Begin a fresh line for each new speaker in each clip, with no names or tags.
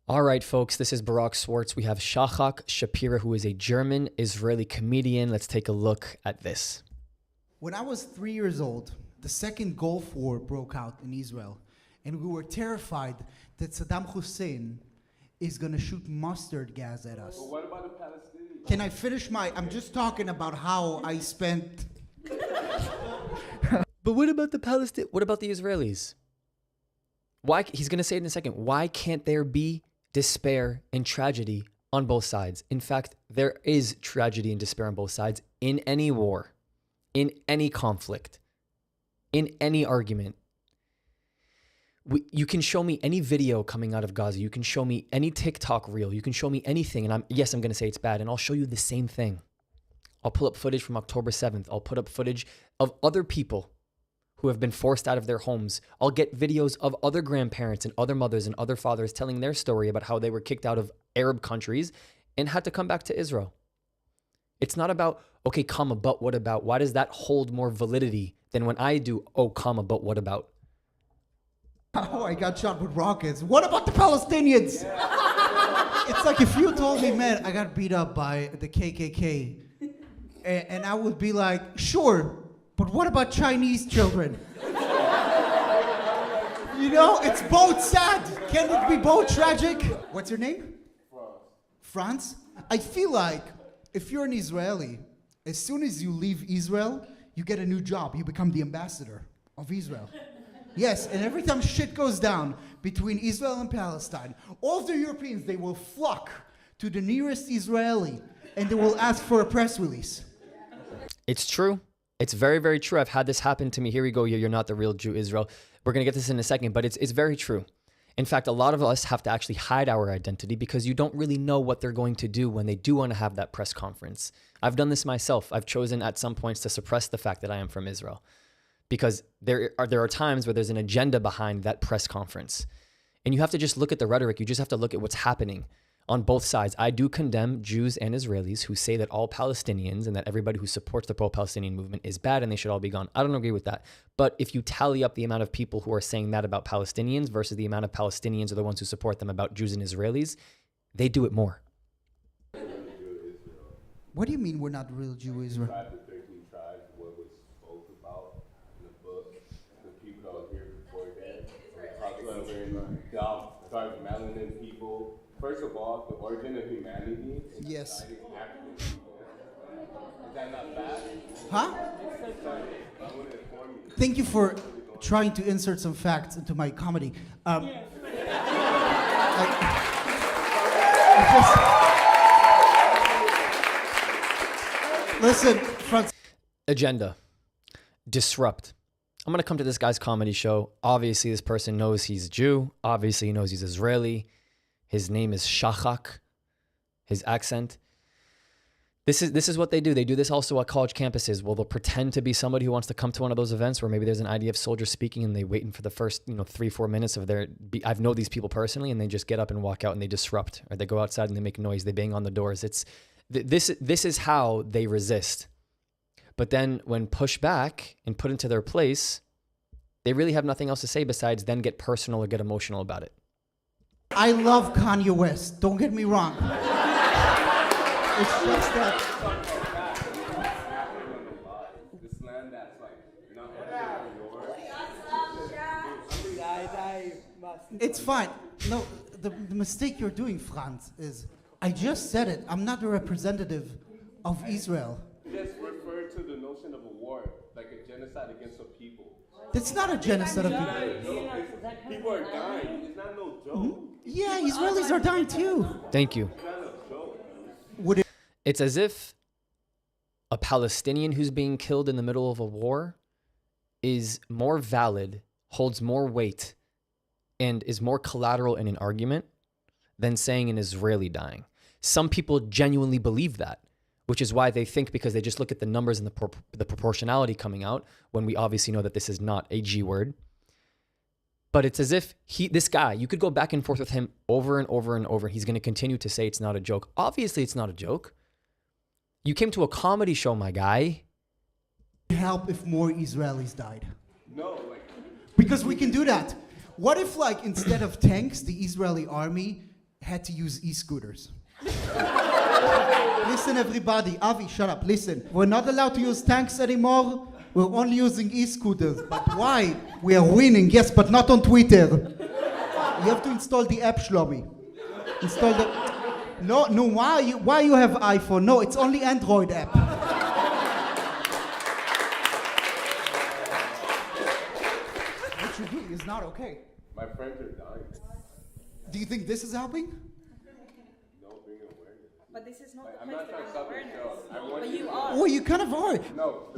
All right, folks, this is Barak Swartz. We have Shachak Shapira, who is a German-Israeli comedian. Let's take a look at this.
When I was 3 years old, the second Gulf War broke out in Israel, and we were terrified that Saddam Hussein is going to shoot mustard gas at us.
But what about the Palestinians?
Can I finish I'm just talking about how I spent...
But what about the Palestinians? What about the Israelis? Why? He's going to say it in a second. Why can't there be despair and tragedy on both sides? In fact, there is tragedy and despair on both sides in any war, in any conflict, in any argument. You can show me any video coming out of Gaza. You can show me any TikTok reel. You can show me anything. And I'm going to say it's bad. And I'll show you the same thing. I'll pull up footage from October 7th. I'll put up footage of other people who have been forced out of their homes. I'll get videos of other grandparents and other mothers and other fathers telling their story about how they were kicked out of Arab countries and had to come back to Israel. It's not about, okay, comma, but what about? Why does that hold more validity than when I do, oh, comma, but what about?
Oh, I got shot with rockets. What about the Palestinians? It's like if you told me, man, I got beat up by the KKK, and I would be like, sure, but what about Chinese children? You know, it's both sad. Can it be both tragic? What's your name? France. I feel like if you're an Israeli, as soon as you leave Israel, you get a new job. You become the ambassador of Israel. Yes, and every time shit goes down between Israel and Palestine, all the Europeans, they will flock to the nearest Israeli and they will ask for a press release.
It's true. It's very, very true. I've had this happen to me. Here we go. You're not the real Jew, Israel. We're going to get this in a second, but it's very true. In fact, a lot of us have to actually hide our identity because you don't really know what they're going to do when they do want to have that press conference. I've done this myself. I've chosen at some points to suppress the fact that I am from Israel because there are times where there's an agenda behind that press conference. And you have to just look at the rhetoric. You just have to look at what's happening on both sides. I do condemn Jews and Israelis who say that all Palestinians and that everybody who supports the pro-Palestinian movement is bad and they should all be gone. I don't agree with that. But if you tally up the amount of people who are saying that about Palestinians versus the amount of Palestinians are the ones who support them about Jews and Israelis, they do it more.
What do you mean we're not real Jew Israel?
5 to 13 tribes, what was spoke about in the book, the people that were here before that, talked about very dumb, started melanin people. First of all, the origin of humanity is
Yes.
African people. Is that not bad?
Huh?
I want to inform you.
Thank you for trying to insert some facts into my comedy. Listen, Franz.
Agenda. Disrupt. I'm going to come to this guy's comedy show. Obviously, this person knows he's Jew. Obviously, he knows he's Israeli. His name is Shachak. His accent. This is what they do. They do this also at college campuses. Well, they'll pretend to be somebody who wants to come to one of those events where maybe there's an IDF soldier speaking and they waiting for the first 3-4 minutes of their... I've known these people personally and they just get up and walk out and they disrupt. Or they go outside and they make noise. They bang on the doors. This is how they resist. But then when pushed back and put into their place, they really have nothing else to say besides then get personal or get emotional about it.
I love Kanye West. Don't get me wrong. It's just that.
This land that's like not yours.
It's fine. No, the mistake you're doing, Franz, is I just said it. I'm not a representative of Israel.
Just refer to the notion of a war, like a genocide against a people.
That's not a genocide of people.
People are dying. It's not no joke.
Yeah, Israelis are dying too.
Thank you.
It's not a joke.
It's as if a Palestinian who's being killed in the middle of a war is more valid, holds more weight, and is more collateral in an argument than saying an Israeli dying. Some people genuinely believe that, which is why they think, because they just look at the numbers and the proportionality coming out, when we obviously know that this is not a G word. But it's as if this guy, you could go back and forth with him over and over and over. He's going to continue to say it's not a joke. Obviously, it's not a joke. You came to a comedy show, my guy.
Help if more Israelis died.
No,
Because we can do that. What if, like, instead of tanks, the Israeli army had to use e-scooters. Listen, everybody. Avi, shut up. Listen. We're not allowed to use tanks anymore. We're only using e-scooters. But why? We are winning, yes, but not on Twitter. You have to install the app, Shlomi. Install the... No, why you have iPhone? No, it's only Android app. What you're doing is not okay.
My friends are dying.
Do you think this is helping?
No, bring awareness.
But this is not the
I'm
place
not
to
trying to
bring
stop the
awareness.
show. I want
But
you
you
to-
are.
Oh, you kind of are.
No.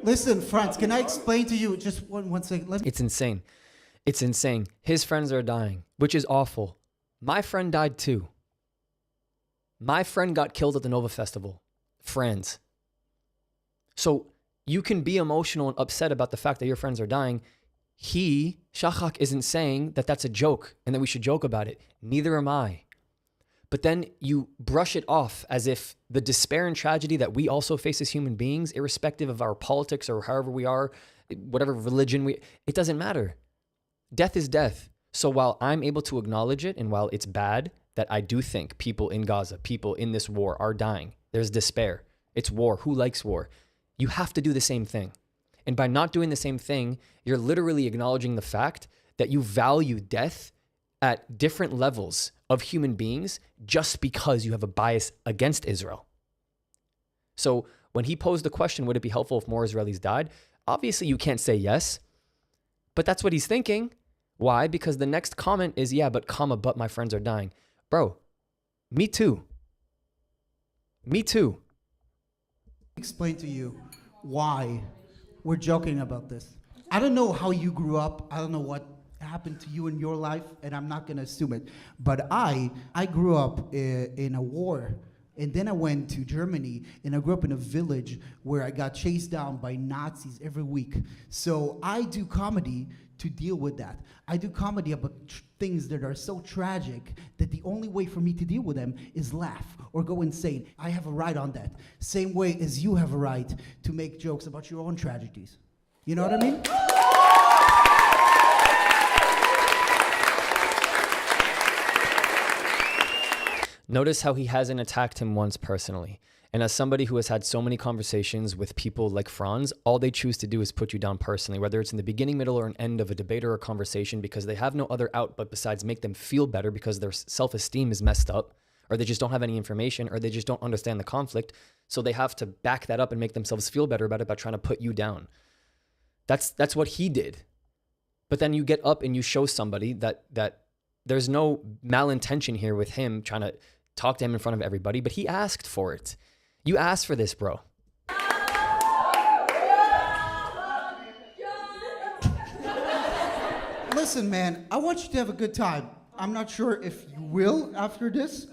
Listen, Franz, can I explain to you just one second? Let me.
It's insane. It's insane. His friends are dying, which is awful. My friend died too. My friend got killed at the Nova Festival. Friends. So you can be emotional and upset about the fact that your friends are dying. He, Shachak, isn't saying that that's a joke and that we should joke about it. Neither am I. But then you brush it off as if the despair and tragedy that we also face as human beings, irrespective of our politics or however we are, whatever religion it doesn't matter. Death is death. So while I'm able to acknowledge it, and while it's bad that I do think people in Gaza, people in this war are dying, there's despair. It's war. Who likes war? You have to do the same thing. And by not doing the same thing, you're literally acknowledging the fact that you value death at different levels of human beings just because you have a bias against Israel. So when he posed the question, would it be helpful if more Israelis died? Obviously, you can't say yes, but that's what he's thinking. Why? Because the next comment is, yeah, but my friends are dying. Bro, me too. Me too.
Explain to you why we're joking about this. I don't know how you grew up. I don't know what happened to you in your life, and I'm not going to assume it. But I grew up in a war, and then I went to Germany, and I grew up in a village where I got chased down by Nazis every week. So I do comedy to deal with that. I do comedy about things that are so tragic that the only way for me to deal with them is laugh or go insane. I have a right on that. Same way as you have a right to make jokes about your own tragedies. You know what I mean?
Notice how he hasn't attacked him once personally. And as somebody who has had so many conversations with people like Franz, all they choose to do is put you down personally, whether it's in the beginning, middle, or an end of a debate or a conversation, because they have no other out but besides make them feel better because their self-esteem is messed up, or they just don't have any information, or they just don't understand the conflict. So they have to back that up and make themselves feel better about it by trying to put you down. That's what he did. But then you get up and you show somebody that there's no malintention here with him trying to talk to him in front of everybody, but he asked for it. You asked for this, bro.
Listen, man, I want you to have a good time. I'm not sure if you will after this.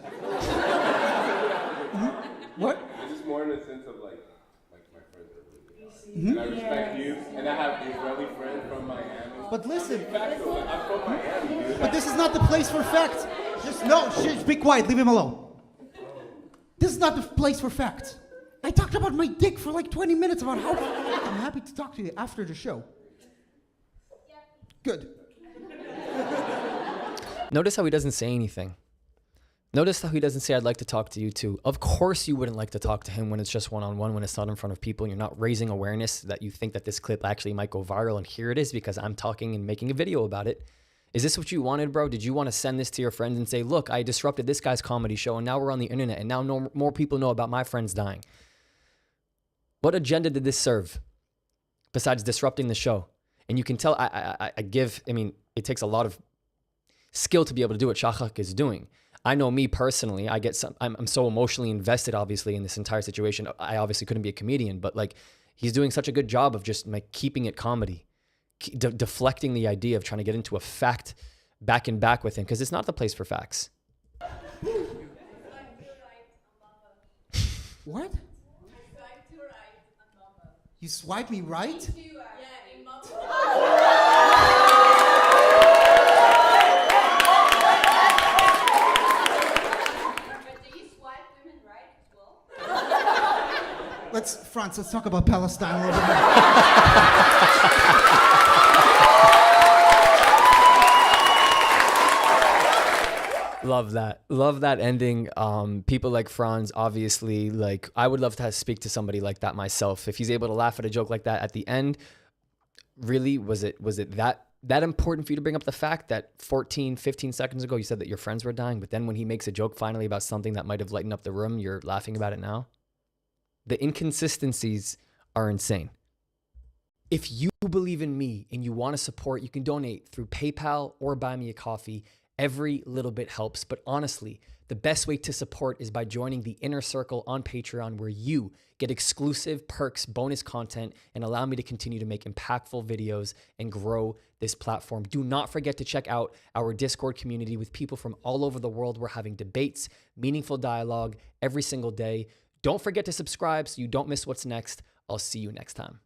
What?
It's just more in the sense of like my friends are really. And I respect you, and I have Israeli friends from Miami.
But listen,
Factual, I'm from Miami, dude.
but this is not the place for facts. Just be quiet, leave him alone. This is not the place for facts. I talked about my dick for like 20 minutes about how I'm happy to talk to you after the show. Good.
Notice how he doesn't say anything. Notice how he doesn't say, I'd like to talk to you too. Of course you wouldn't like to talk to him when it's just one-on-one, when it's not in front of people, and you're not raising awareness that you think that this clip actually might go viral, and here it is because I'm talking and making a video about it. Is this what you wanted, bro? Did you want to send this to your friends and say, look, I disrupted this guy's comedy show, and now we're on the internet, and now more people know about my friends dying? What agenda did this serve besides disrupting the show? And you can tell it takes a lot of skill to be able to do what Shachak is doing. I know me personally, I'm so emotionally invested, obviously, in this entire situation. I obviously couldn't be a comedian, but like, he's doing such a good job of just like keeping it comedy, deflecting the idea of trying to get into a fact back and back with him, because it's not the place for facts.
What? You swipe me right? Let's talk about Palestine a little bit more.
Love that. Love that ending. People like Franz, obviously, like I would love to speak to somebody like that myself. If he's able to laugh at a joke like that at the end, really, was it that important for you to bring up the fact that 14, 15 seconds ago, you said that your friends were dying, but then when he makes a joke finally about something that might have lightened up the room, you're laughing about it now? The inconsistencies are insane. If you believe in me and you want to support, you can donate through PayPal or buy me a coffee. Every little bit helps. But honestly, the best way to support is by joining the Inner Circle on Patreon, where you get exclusive perks, bonus content, and allow me to continue to make impactful videos and grow this platform. Do not forget to check out our Discord community with people from all over the world. We're having debates, meaningful dialogue every single day. Don't forget to subscribe so you don't miss what's next. I'll see you next time.